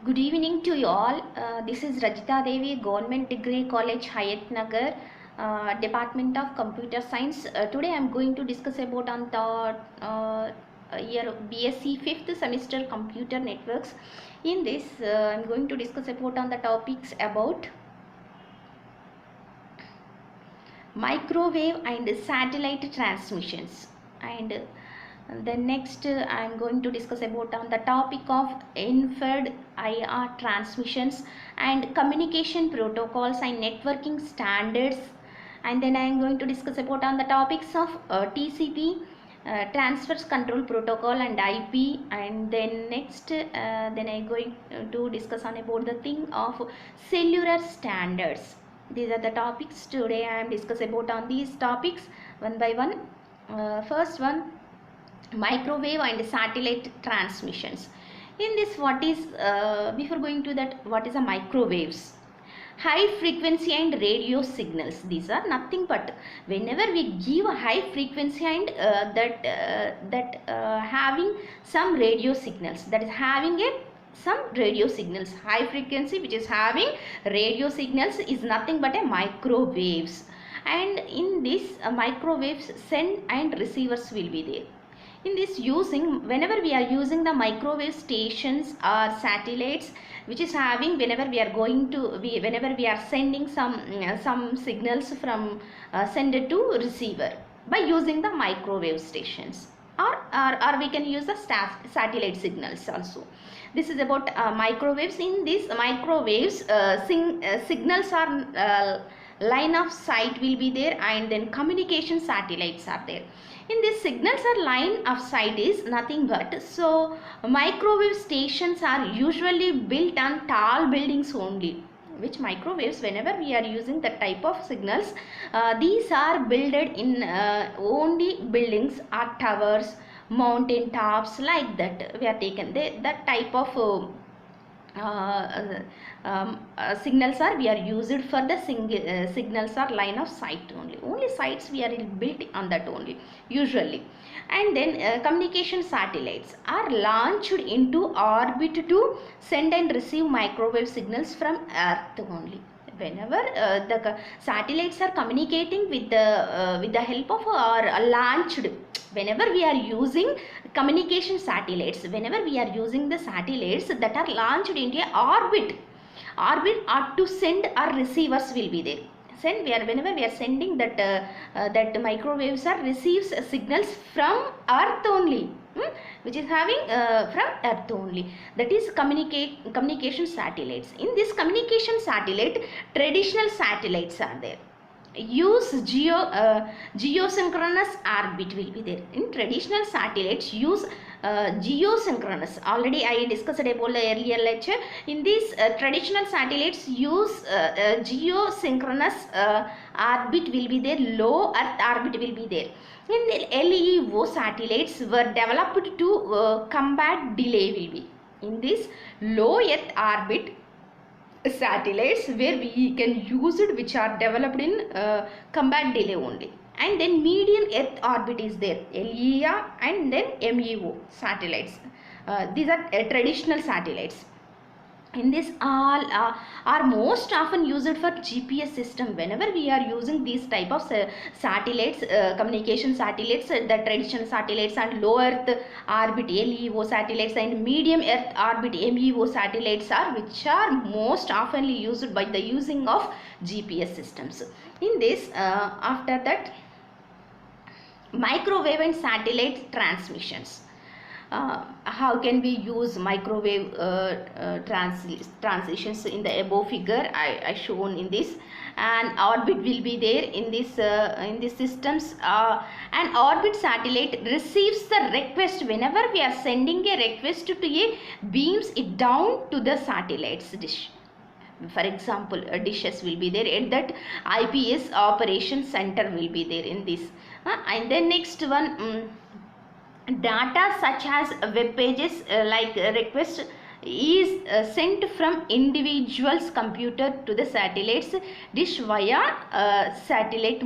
Good evening to you all. This is Rajita Devi, Government Degree College, Hayat Nagar, Department of Computer Science. Today I am going to discuss about on the year BSc 5th semester Computer Networks. In this, I am going to discuss about on the topics about microwave and satellite transmissions, and then next I am going to discuss about on the topic of infrared IR transmissions and communication protocols and networking standards, and then I am going to discuss about on the topics of TCP, transfers control protocol and IP, and then next then I am going to discuss on about the thing of cellular standards. These are the topics today I am discussing about on these topics one by one. First one, microwave and satellite transmissions. In this, what is before going to that, what is a microwaves? High frequency and radio signals. These are nothing but whenever we give a high frequency and having some radio signals, that is having some radio signals, high frequency which is having radio signals is nothing but a microwaves. And in this microwaves, send and receivers will be there. In this, whenever we are using the microwave stations or satellites which is having, whenever we are sending some signals from sender to receiver by using the microwave stations, or we can use the satellite signals also. This is about microwaves. In these microwaves, signals are line of sight will be there, and then communication satellites are there. In this, signals are line of sight is nothing but, so microwave stations are usually built on tall buildings only. Which microwaves, whenever we are using that type of signals, these are built in only buildings or towers, mountain tops, like that we are taken. That type of signals are we are used for the signals are line of sight only sites we are built on that only usually. And then communication satellites are launched into orbit to send and receive microwave signals from earth only. Whenever the satellites are communicating with the help of, or launched, whenever we are using communication satellites, whenever we are using the satellites that are launched into orbit are to send or receivers will be there. Whenever we are sending that microwaves are receives signals from earth only, which is having from earth only, that is communication satellites. In this communication satellite, traditional satellites are there, use geosynchronous orbit will be there. In traditional satellites use geosynchronous, already I discussed about the earlier lecture. In these traditional satellites use geosynchronous orbit will be there, low earth orbit will be there. In the LEO satellites were developed to combat delay will be. In this low earth orbit satellites where we can use it, which are developed in combat delay only. And then medium earth orbit is there, LEO and then MEO satellites. These are traditional satellites. In this, all are most often used for GPS system. Whenever we are using these type of satellites, communication satellites, the traditional satellites and low earth orbit LEO satellites and medium earth orbit MEO satellites are which are most oftenly used by the using of GPS systems. In this, after that, microwave and satellite transmissions. How can we use microwave transitions? In the above figure I shown in this, and orbit will be there in this systems. An orbit satellite receives the request. Whenever we are sending a request to a beams it down to the satellite's dish. For example, dishes will be there, at that IPS operation center will be there in this. And then next one, data such as web pages like request is sent from individual's computer to the satellite's dish via satellite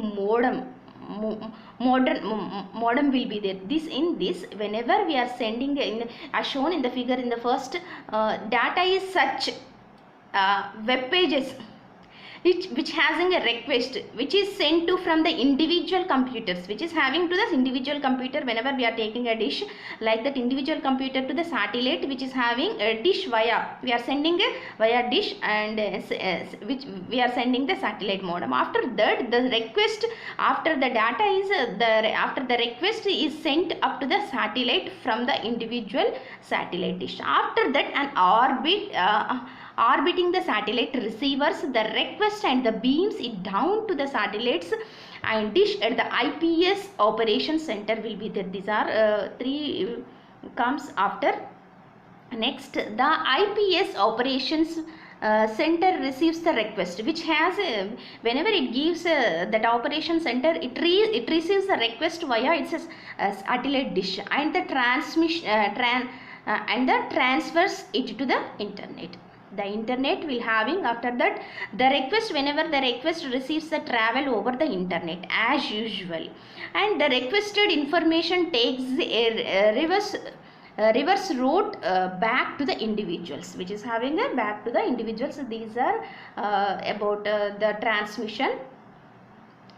modem will be there. In this, whenever we are sending as shown in the figure in the first, data is such web pages which having a request which is sent to from the individual computers, which is having to the individual computer. Whenever we are taking a dish like that, individual computer to the satellite which is having a dish we are sending via dish, and which we are sending the satellite modem. After that, the request, after the data is after the request is sent up to the satellite from the individual satellite dish. After that, an orbiting the satellite receives the request and the beams it down to the satellites and dish at the IPS operation center will be there. These are three comes after. Next, the IPS operations center receives the request, which has whenever it gives that operation center, it receives the request via its satellite dish, and the transmission and the transfers it to the internet. The internet will having, after that, the request, whenever the request receives the travel over the internet as usual, and the requested information takes a reverse route back to the individuals, which is having a back to the individuals. These are about the transmission.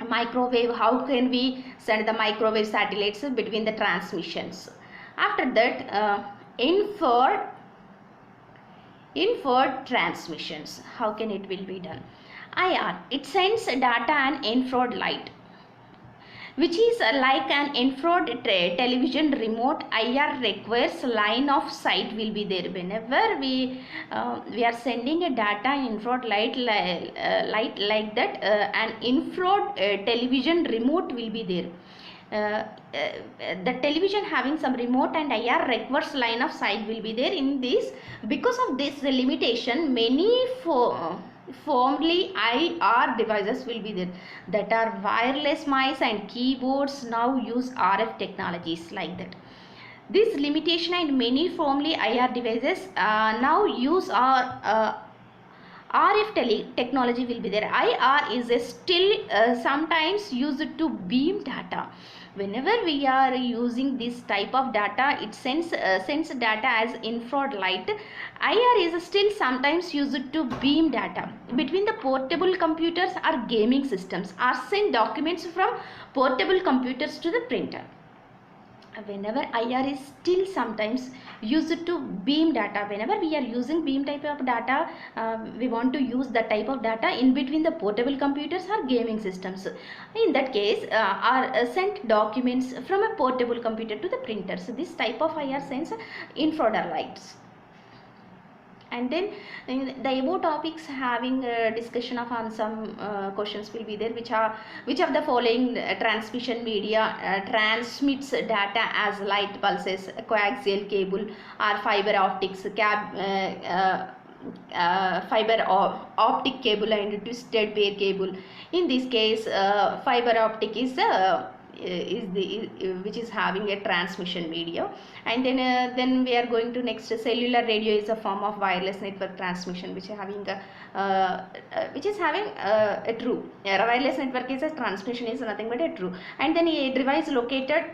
Microwave, how can we send the microwave satellites between the transmissions. After that, inferred transmissions, how can it will be done. IR, it sends data and infrared light, which is like an infrared television remote. IR requires line of sight will be there. Whenever we are sending a data infrared light like that, an infrared television remote will be there. The television having some remote and IR requires line of sight will be there. In this, because of this limitation, many formerly IR devices will be there, that are wireless mice and keyboards now use RF technologies like that. This limitation and many formerly IR devices now use RF technology will be there. IR is still sometimes used to beam data. Whenever we are using this type of data, it sends data as infrared light. IR is still sometimes used to beam data between the portable computers or gaming systems, or send documents from portable computers to the printer. Whenever IR is still sometimes used to beam data, whenever we are using beam type of data, we want to use the type of data in between the portable computers or gaming systems. In that case, are sent documents from a portable computer to the printer. So this type of IR sends infrared lights. And then in the above topics having a discussion of on some questions will be there, which of the following transmission media transmits data as light pulses, coaxial cable or fiber optics, fiber optic cable and twisted pair cable. In this case, fiber optic is which is having a transmission media. And then we are going to next. Cellular radio is a form of wireless network transmission which is having a true wireless network is a transmission is nothing but a true. And then a device located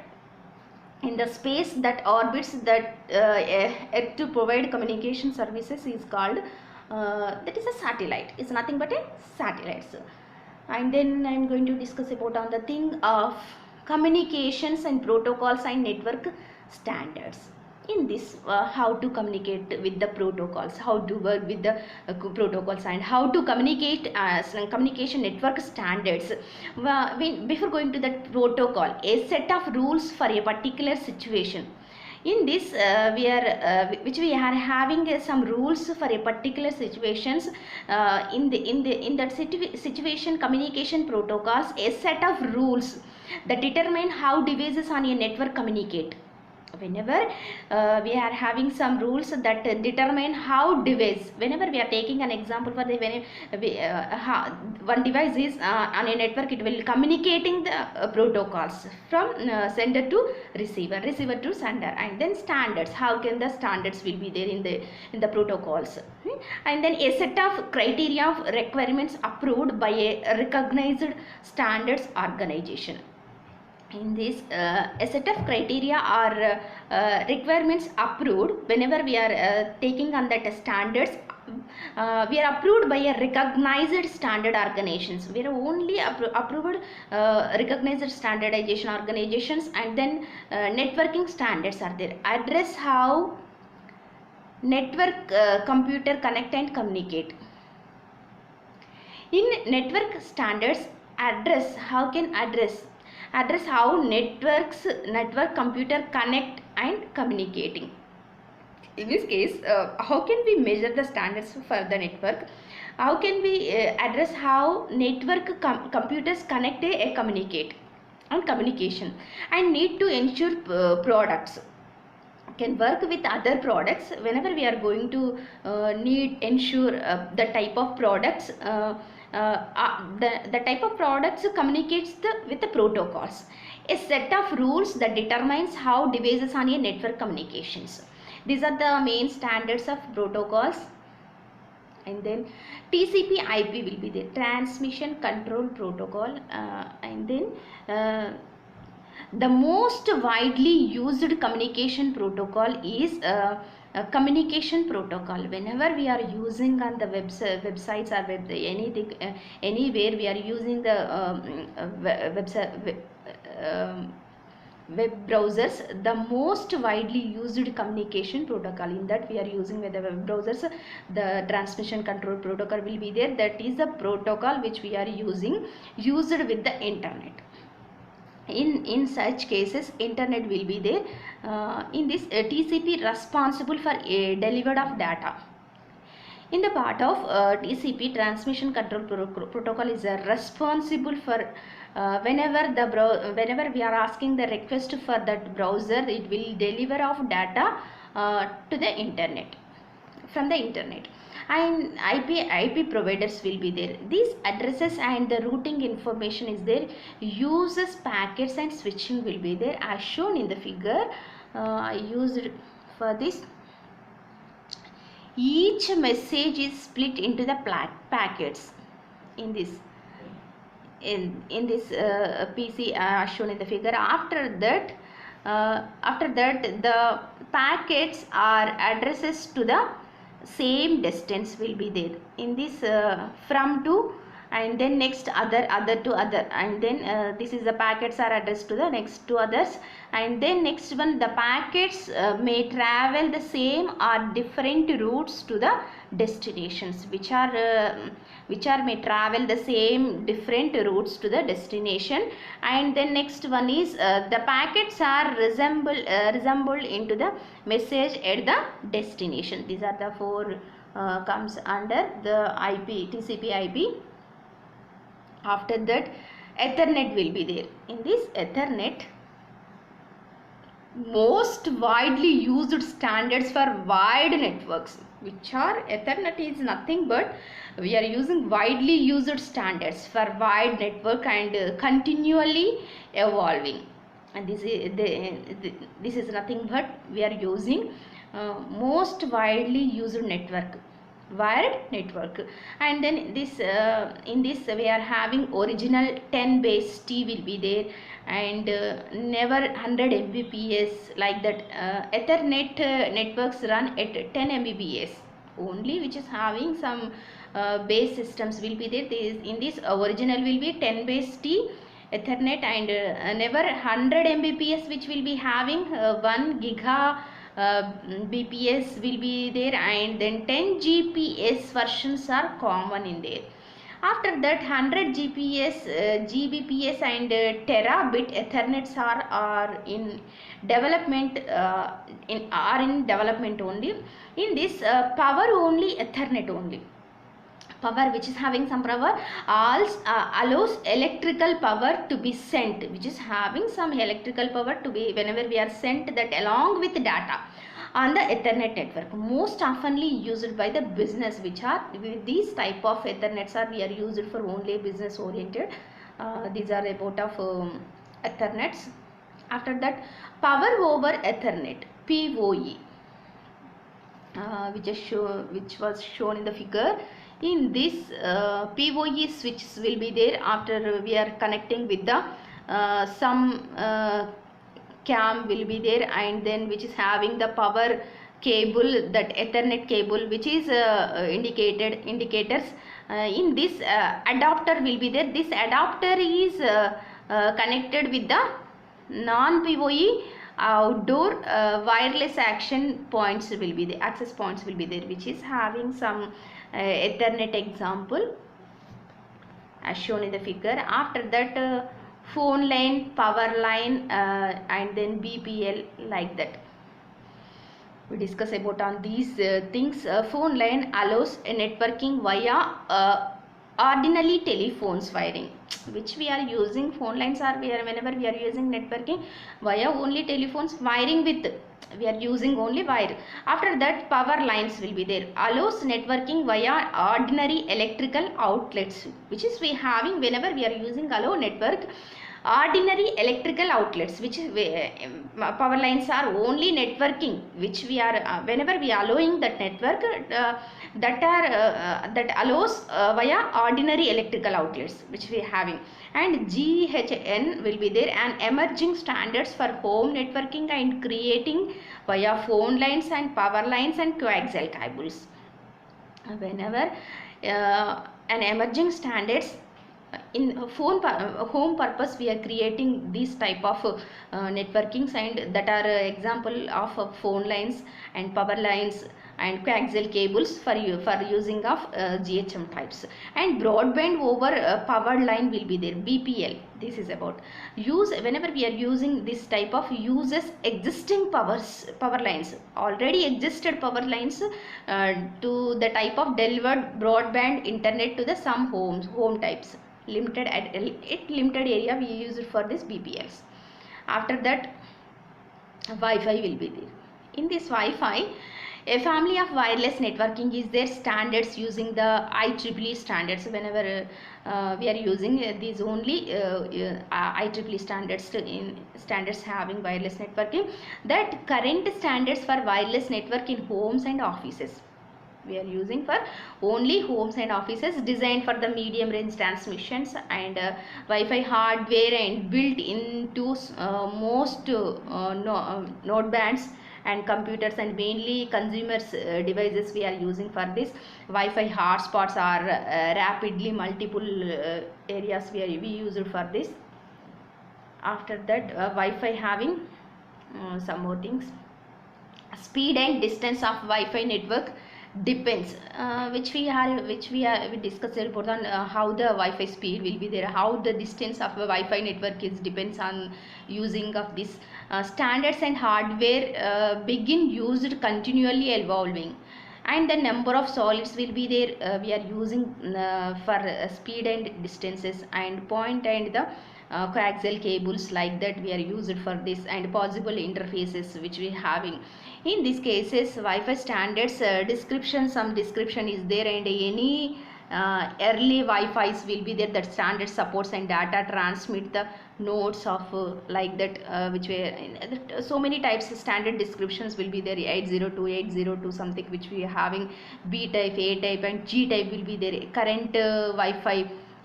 in the space that orbits that to provide communication services is called that is a satellite. It's nothing but a satellite. And then I am going to discuss about on the thing of communications and protocols and network standards. In this, how to communicate with the protocols, how to work with the protocols, and how to communicate communication network standards. Before going to the protocol, a set of rules for a particular situation. In this, we are having some rules for a particular situations. In that situation, communication protocols, a set of rules that determine how devices on a network communicate. Whenever we are having some rules that determine how device, whenever we are taking an example for the one device is on a network, it will communicating the protocols from sender to receiver to sender. And then standards, how can the standards will be there in the protocols. And then a set of criteria of requirements approved by a recognized standards organization. In this, a set of criteria or requirements approved whenever we are taking on that standards. We are approved by a recognized standard organizations. We are only approved recognized standardization organizations, and then networking standards are there. Address how network computer connect and communicate. In network standards, address how network computer connect and communicating. In this case, how can we measure the standards for the network? How can we address how network computers connect and communicate and communication, and need to ensure products can work with other products whenever we are going to ensure the type of products, the type of products communicates with the protocols, a set of rules that determines how devices on a network communications. These are the main standards of protocols. And then TCP IP will be the transmission control protocol, and then the most widely used communication protocol is a communication protocol. Whenever we are using on the websites or anything, anywhere we are using the web browsers, the most widely used communication protocol, in that we are using with the web browsers, the transmission control protocol will be there. That is the protocol which we are used with the internet. In such cases, internet will be there. In this, TCP responsible for delivery of data. In the part of TCP, transmission control protocol is responsible for whenever we are asking the request for that browser, it will deliver of data to the internet, from the internet. And IP providers will be there. These addresses and the routing information is there. Uses, packets and switching will be there as shown in the figure. I used for this. Each message is split into the packets. In this PC as shown in the figure. After that the packets are addresses to the same distance will be there. In this, from to, and then next other to other, and then this is the packets are addressed to the next to others, and then next one, the packets may travel the same or different routes to the destinations, which are may travel the same different routes to the destination. And then next one is the packets are resembled into the message at the destination. These are the four comes under the IP, TCP IP. After that, Ethernet will be there. In this Ethernet, most widely used standards for wide networks, which are Ethernet is nothing but we are using widely used standards for wide network and continually evolving. And this is nothing but we are using most widely used network, wired network. And then this in this we are having original 10 base T will be there, and never 100 Mbps like that. Ethernet networks run at 10 Mbps only, which is having some base systems will be there. In this original will be 10 base T Ethernet, and never 100 Mbps, which will be having 1 giga BPS will be there, and then 10 GPS versions are common in there. After that, 100 GPS, GBPS and terabit Ethernets are in development. In development only. In this, power only Ethernet only. Power which is having some power allows electrical power to be sent, which is having some electrical power to be whenever we are sent that along with data on the Ethernet network, most oftenly used by the business, which are these type of Ethernets are we are used for only business oriented. These are about of Ethernets. After that, power over Ethernet, PoE, which was shown in the figure. In this, PoE switches will be there after we are connecting with the some cam will be there, and then which is having the power cable, that Ethernet cable, which is indicators. In this adapter will be there. This adapter is connected with the non-PoE outdoor wireless action points will be the access points will be there, which is having some Ethernet example as shown in the figure. After that phone line, power line, and then BPL, like that. We discuss about on these things. Phone line allows a networking via ordinary telephones wiring, which we are using. Phone lines are whenever we are using networking via only telephones wiring with, we are using only wire. After that power lines will be there, allows networking via ordinary electrical outlets, which is we having whenever we are using allow network ordinary electrical outlets, which power lines are only networking, which we are whenever we are allowing that network that allows via ordinary electrical outlets, which we are having. And GHN will be there, and emerging standards for home networking and creating via phone lines and power lines and coaxial cables. Whenever an emerging standards in home purpose, we are creating these type of networkings, and that are example of phone lines and power lines and coaxial cables for using of GHM types. And broadband over power line will be there, BPL. This is about use whenever we are using this type of uses existing power lines, already existed power lines to the type of delivered broadband internet to the some home types, limited area we use it for this BPLs. After that Wi-Fi will be there. In this Wi-Fi, a family of wireless networking is there, standards using the IEEE standards. Whenever we are using these only IEEE standards in standards having wireless networking, that current standards for wireless network in homes and offices, we are using for only homes and offices, designed for the medium range transmissions, and Wi-Fi hardware and built into most node bands and computers, and mainly consumers devices we are using for this. Wi-Fi hotspots are rapidly multiple areas we use it for this. After that Wi-Fi having some more things. Speed and distance of Wi-Fi network depends, which we discussed about on how the Wi-Fi speed will be there, how the distance of a Wi-Fi network is depends on using of this standards and hardware begin used continually evolving, and the number of solids will be there we are using for speed and distances, and point and the coaxial cables, like that we are used for this, and possible interfaces which we having. In these cases Wi-Fi standards description, some description is there, and any early Wi-Fi's will be there that standard supports and data transmit the nodes of like that which were so many types of standard descriptions will be there, 802, 802 something which we are having, B type, A type and G type will be there. Current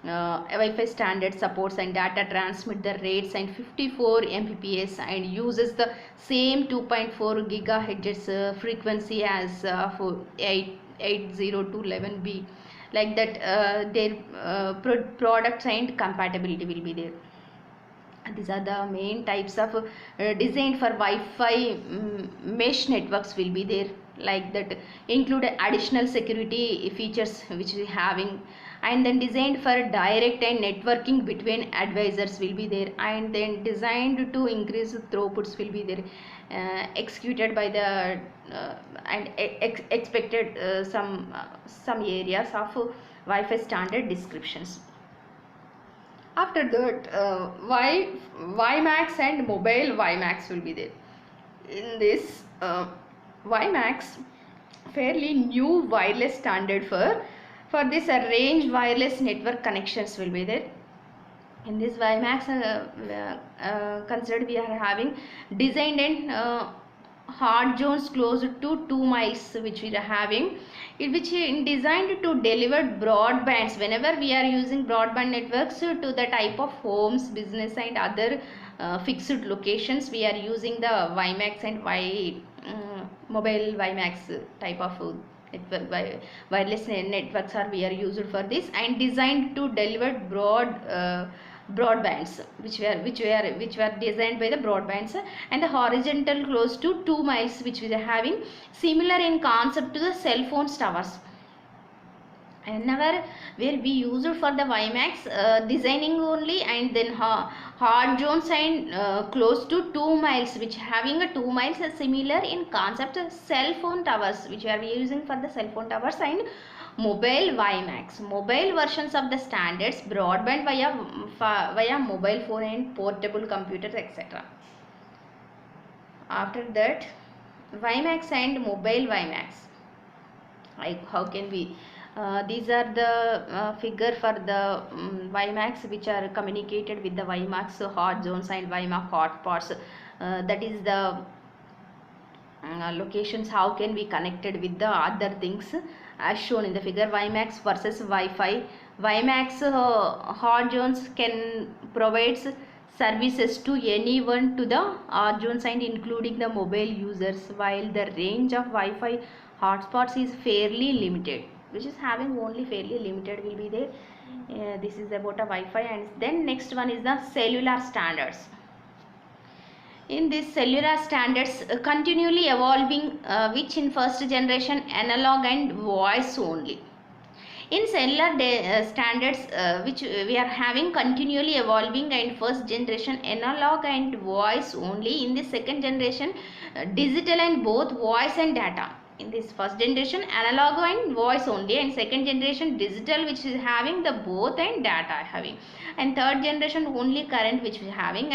Wi-Fi standard supports and data transmit the rates and 54 Mbps and uses the same 2.4 gigahertz frequency as for 802.11b, like that their products and compatibility will be there. These are the main types of designed for Wi-Fi mesh networks will be there, like that include additional security features which we having, and then designed for direct and networking between advisors will be there, and then designed to increase throughputs will be there, executed by the and expected some areas of Wi-Fi standard descriptions. After that WiMAX and mobile WiMAX will be there. In this WiMAX, fairly new wireless standard for this range wireless network connections will be there. In this WiMAX considered we are having designed and hard zones close to 2 miles which we are having, which is designed to deliver broadbands. Whenever we are using broadband networks to the type of homes, business and other fixed locations, we are using the WiMAX and mobile WiMAX type of network. Wireless networks are we are used for this and designed to deliver broadbands which were designed by the broadbands, and the horizontal close to 2 miles which we are having, similar in concept to the cell phone towers. Whenever where we use it for the WiMAX designing only, and then hard zones and close to 2 miles which having a 2 miles similar in concept cell phone towers which we are using for the cell phone towers, and mobile WiMAX, mobile versions of the standards broadband via mobile phone and portable computers, etc. After that, WiMAX and mobile WiMAX, like how can we these are the figure for the WiMAX which are communicated with the WiMAX hot zones and WiMAX hotspots. That is the locations how can be connected with the other things as shown in the figure. WiMAX versus Wi-Fi. WiMAX hot zones can provides services to anyone to the hot zones and including the mobile users, while the range of Wi-Fi hotspots is fairly limited, which is having only fairly limited will be there. This is about a Wi-Fi. And then next one is the cellular standards. In this cellular standards continually evolving, which in first generation analog and voice only. In cellular standards which we are having continually evolving and first generation analog and voice only. In the second generation digital and both voice and data. In this first generation analog and voice only, and second generation digital which is having the both and data having, and third generation only current which is having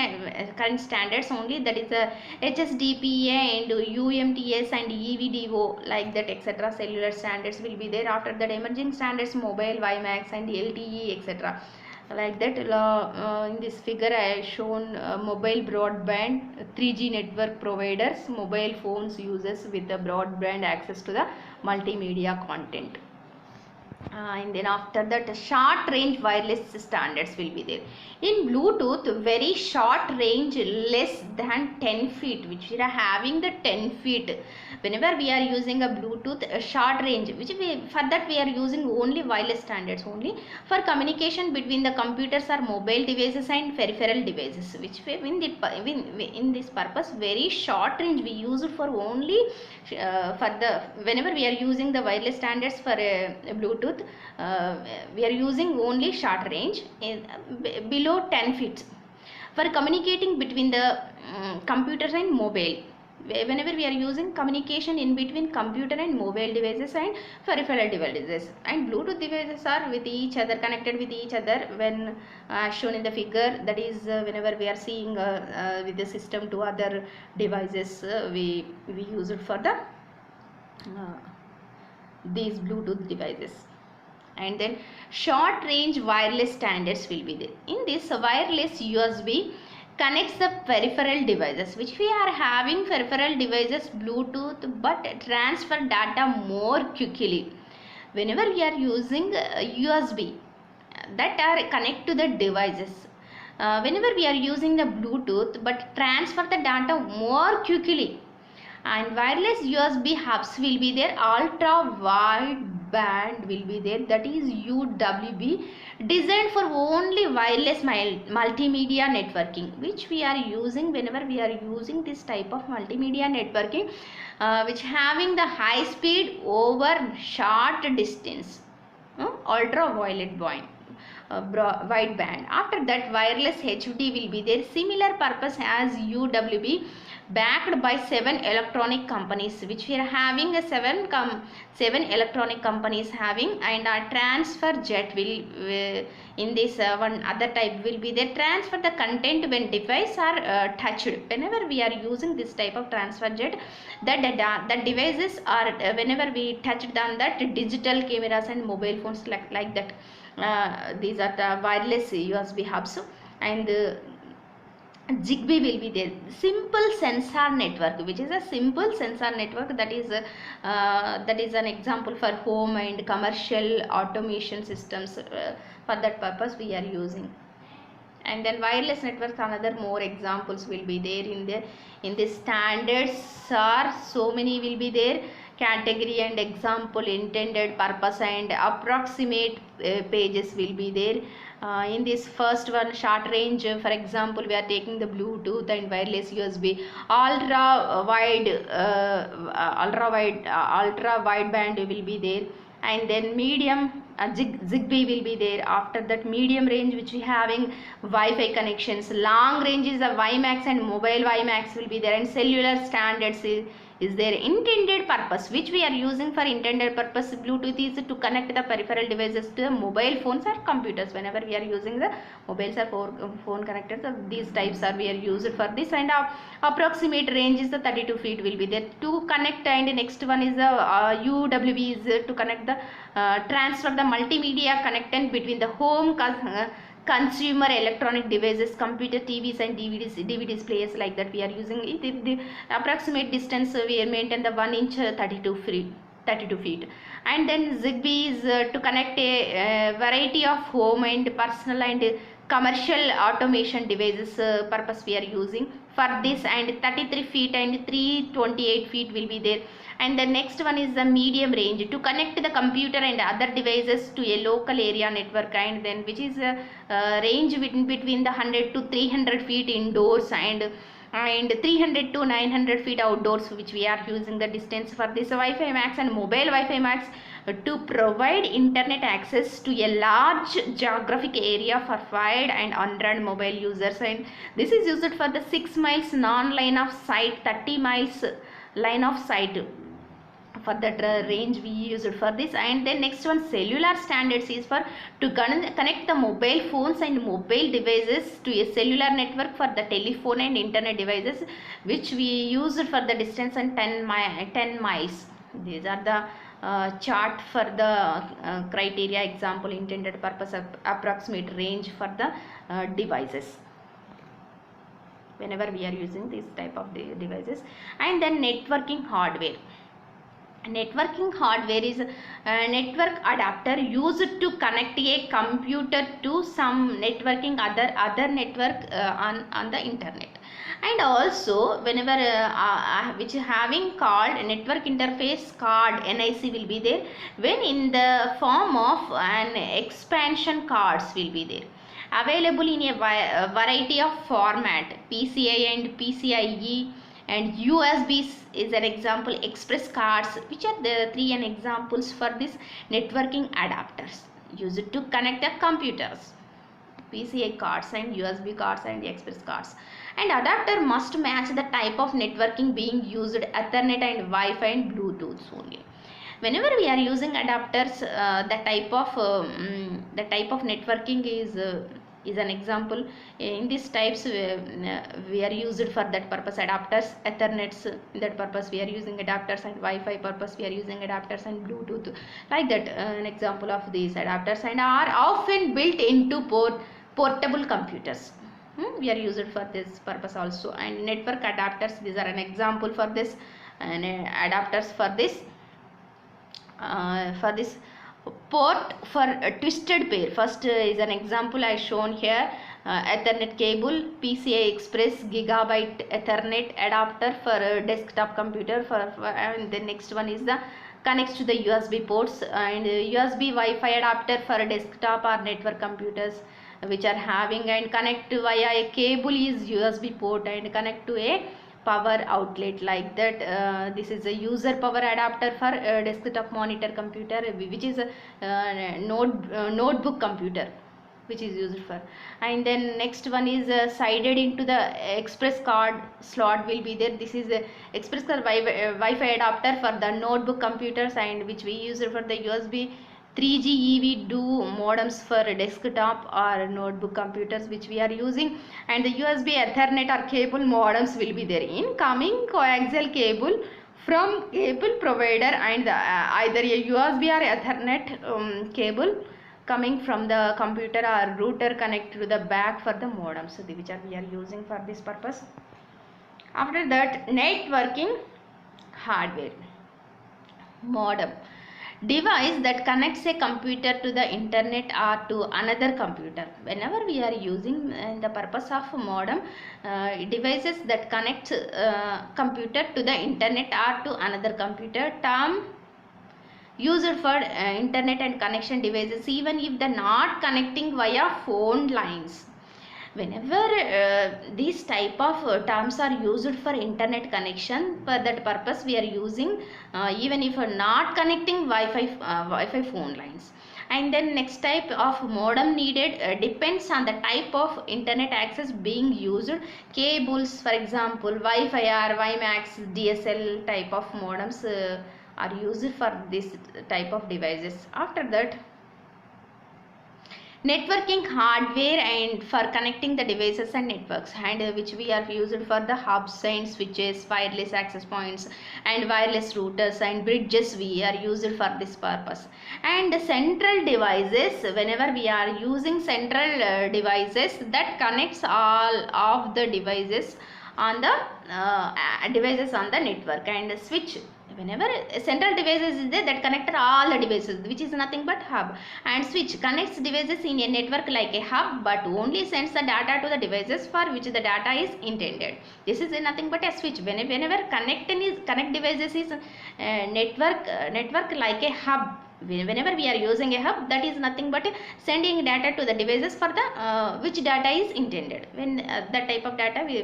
current standards only, that is the HSDPA and UMTS and EVDO like that, etc. cellular standards will be there. After that emerging standards mobile WiMAX and LTE, etc. like that. In this figure I have shown mobile broadband 3G network providers, mobile phones users with the broadband access to the multimedia content. And then after that short range wireless standards will be there. In Bluetooth, very short range less than 10 feet, which we are having the 10 feet. Whenever we are using a Bluetooth short range, which for that we are using only wireless standards only for communication between the computers or mobile devices and peripheral devices, which in this purpose very short range we use it for only for the whenever we are using the wireless standards for Bluetooth, we are using only short range below 10 feet for communicating between the computers and mobile. Whenever we are using communication in between computer and mobile devices and peripheral devices, and Bluetooth devices are with each other, connected with each other when shown in the figure. That is whenever we are seeing with the system to other devices, we use it for the these Bluetooth devices. And then short range wireless standards will be there. In this wireless USB connects the peripheral devices, which we are having peripheral devices Bluetooth, but transfer data more quickly. Whenever we are using USB that are connect to the devices, whenever we are using the Bluetooth but transfer the data more quickly. And wireless USB hubs will be there, ultra wide band will be there, that is UWB, designed for only wireless multimedia networking, which we are using whenever we are using this type of multimedia networking, which having the high speed over short distance, ultraviolet band. Wide band. After that wireless HD will be there, similar purpose as UWB, backed by 7 electronic companies, which we are having a 7 electronic companies having. And transfer jet will in this one other type will be there, transfer the content when device are touched. Whenever we are using this type of transfer jet, the devices are whenever we touched on that digital cameras and mobile phones like that. These are the wireless USB hubs. And Zigbee will be there. Simple sensor network, which is a simple sensor network, that is an example for home and commercial automation systems. For that purpose we are using. And then wireless networks, another more examples will be there in the standards are so many will be there. Category and example, intended purpose and approximate pages will be there. In this first one, short range, for example we are taking the Bluetooth and wireless USB. Ultra wide band will be there. And then medium, Zigbee will be there. After that, medium range, which we having Wi-Fi connections. Long range is a WiMAX and mobile WiMAX will be there. And cellular standards is their intended purpose, which we are using for intended purpose. Bluetooth is to connect the peripheral devices to the mobile phones or computers. Whenever we are using the mobiles or phone connectors, these types are we are used for this. And approximate range is the 32 feet will be there to connect. And next one is the UWB is to connect the transfer the multimedia content between the home consumer electronic devices, computer, TVs and DVDs players, like that we are using it. The approximate distance we maintain the 1 inch 32 feet. And then Zigbee is to connect a variety of home and personal and commercial automation devices purpose we are using for this. And 33 feet and 328 feet will be there. And the next one is the medium range to connect the computer and other devices to a local area network, and then which is a range between the 100 to 300 feet indoors and 300 to 900 feet outdoors, which we are using the distance for this. Wi-Fi Max and mobile Wi-Fi Max to provide internet access to a large geographic area for wide and unrun mobile users. And this is used for the 6 miles non-line of sight, 30 miles line of sight. For that range we use it for this. And then next one, cellular standards is for to connect the mobile phones and mobile devices to a cellular network for the telephone and internet devices, which we use for the distance and 10 miles. These are the chart for the criteria, example, intended purpose, approximate range for the devices whenever we are using this type of devices. And then networking hardware. Networking hardware is a network adapter used to connect a computer to some networking other network on the internet. And also whenever which having called network interface card, NIC will be there, when in the form of an expansion cards will be there, available in a variety of format, PCI and PCIe and USB is an example, express cards, which are the three examples for this networking adapters used to connect the computers, PCI cards and USB cards and express cards. And adapter must match the type of networking being used, Ethernet and Wi-Fi and Bluetooth only. Whenever we are using adapters, the type of networking is an example. In these types we are used for that purpose adapters. Ethernets, that purpose we are using adapters, and Wi-Fi purpose we are using adapters, and Bluetooth, like that an example of these adapters, and are often built into portable computers. We are used for this purpose also. And network adapters, these are an example for this, and adapters for this port for a twisted pair. First is an example I shown here, Ethernet cable, PCI Express Gigabit Ethernet adapter for a desktop computer and the next one is the connects to the USB ports, and USB Wi-Fi adapter for a desktop or network computers which are having, and connect via a cable is USB port and connect to a power outlet, like that. This is a user power adapter for a desktop monitor computer, which is a notebook computer, which is used for. And then next one is sided into the express card slot will be there. This is a express card Wi-Fi adapter for the notebook computers, and which we use for the USB 3G EV duo modems for desktop or notebook computers, which we are using. And the USB Ethernet or cable modems will be there. Incoming coaxial cable from cable provider, and either a USB or Ethernet cable coming from the computer or router connected to the back for the modem, so which we are using for this purpose. After that, networking hardware. Modem, device that connects a computer to the internet or to another computer. Whenever we are using the purpose of modem, devices that connect computer to the internet or to another computer, term used for internet and connection devices even if they are not connecting via phone lines. Whenever these type of terms are used for internet connection, for that purpose we are using even if not connecting Wi-Fi phone lines. And then next type of modem needed depends on the type of internet access being used. Cables, for example, Wi-Fi or WiMAX, DSL type of modems are used for this type of devices. After that, networking hardware and for connecting the devices and networks, and which we are used for the hubs and switches, wireless access points and wireless routers and bridges we are used for this purpose. And central devices, whenever we are using central devices that connects all of the devices on the network. And switch, whenever a central devices is there that connect all the devices, which is nothing but hub. And switch connects devices in a network like a hub, but only sends the data to the devices for which the data is intended. This is nothing but a switch. Whenever connect devices is network like a hub. Whenever we are using a hub, that is nothing but sending data to the devices for the which data is intended. When that type of data we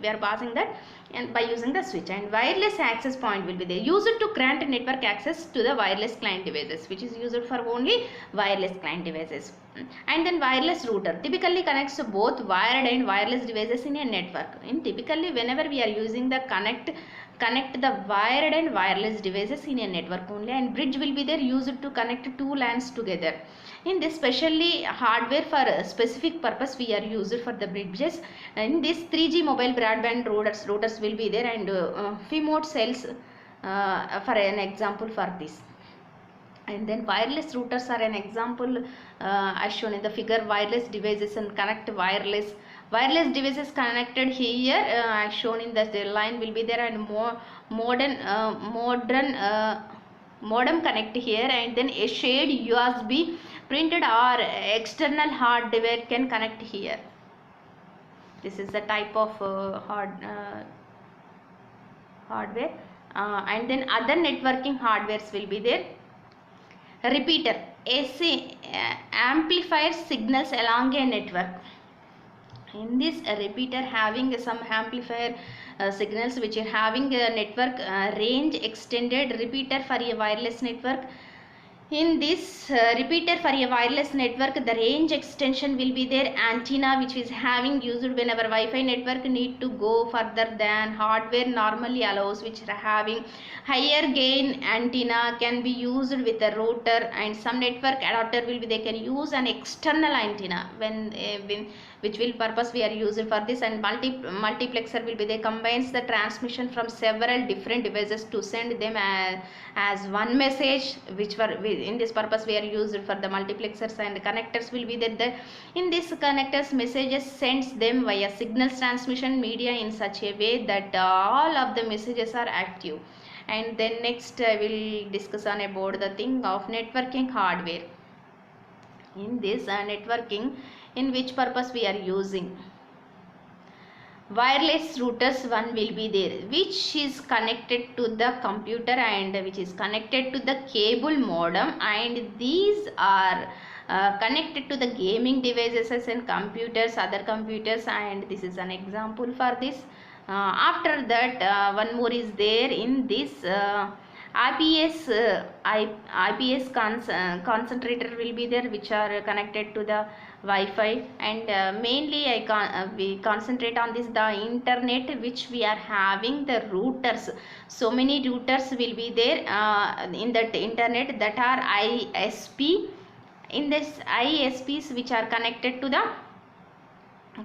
are passing that, and by using the switch. And wireless access point will be there, used to grant network access to the wireless client devices, which is used for only wireless client devices. And then wireless router typically connects to both wired and wireless devices in a network. In typically whenever we are using the connect the wired and wireless devices in a network only. And bridge will be there, used to connect two LANs together. In this specially hardware for a specific purpose we are used for the bridges. In this 3G mobile broadband routers will be there, and FIMOD cells for an example for this. And then wireless routers are an example as shown in the figure. Wireless devices and connect wireless devices connected here as shown in the line will be there, and modem connect here. And then a shared USB printed or external hardware can connect here. This is the type of hardware. And then other networking hardwares will be there. Repeater, AC amplifier signals along a network. In this repeater having some amplifier signals which are having a network range extended repeater for a wireless network. In this repeater for a wireless network, the range extension will be there. Antenna which is having used whenever Wi-Fi network need to go further than hardware normally allows, which are having higher gain antenna can be used with a router. And some network adapter will be, they can use an external antenna when which will purpose we are using for this. And multiplexer will be, they combines the transmission from several different devices to send them as one message, which were in this purpose we are used for the multiplexers. And connectors will be that in this connectors messages sends them via signals transmission media in such a way that all of the messages are active. And then next I will discuss on about the thing of networking hardware. In this networking, in which purpose we are using wireless routers, one will be there which is connected to the computer and which is connected to the cable modem, and these are connected to the gaming devices and computers, other computers, and this is an example for this. After that, one more is there in this IPS concentrator will be there, which are connected to the Wi-Fi. And mainly we concentrate on this, the internet which we are having the routers. So many routers will be there in that internet, that are ISP. In this ISPs which are connected to the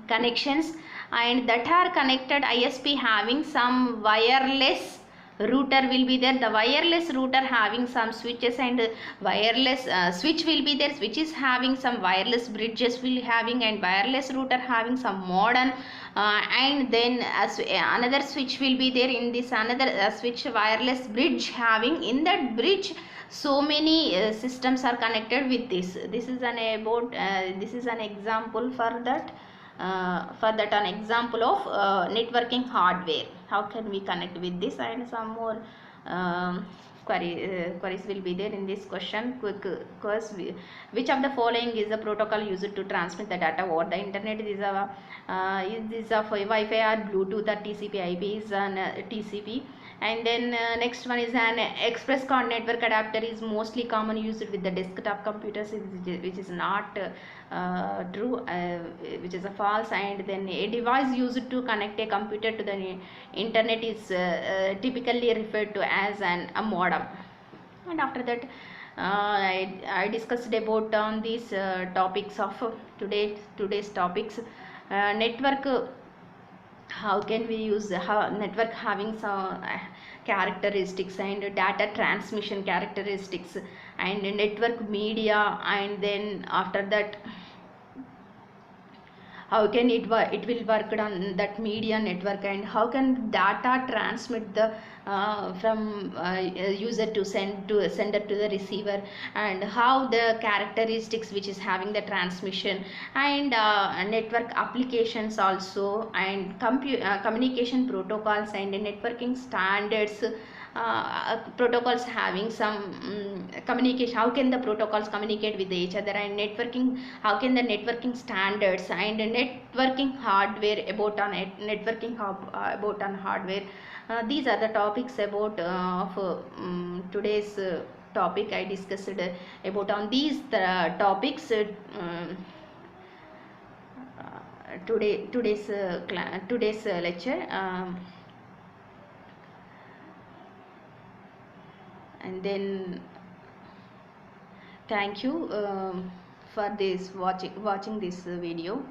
connections, and that are connected ISP having some wireless router will be there, the wireless router having some switches, and wireless switch will be there, which is having some wireless bridges will having, and wireless router having some modem, and then another switch will be there in this, another switch wireless bridge having, in that bridge so many systems are connected with this is an about this is an example for that an example of networking hardware. How can we connect with this, and some more queries will be there in this question. Quick course, which of the following is the protocol used to transmit the data over the internet? Is this a Wi-Fi or Bluetooth or TCP IP is an TCP. And then next one is an express card network adapter is mostly common used with the desktop computers, which is not true, which is a false. And then a device used to connect a computer to the internet is typically referred to as a modem. And after that I discussed about on these topics of today's topics. Network, how can we use how network having some characteristics, and data transmission characteristics, and network media, and then after that how can it work, it will work on that media network, and how can data transmit the from user to sender to the receiver, and how the characteristics which is having the transmission, and network applications also, and communication protocols and networking standards, protocols having some communication, how can the protocols communicate with each other, and networking, how can the networking standards, and networking hardware, about on networking about on hardware. These are the topics about of today's topic. I discussed about on these topics today's lecture. And then thank you for this watching this video.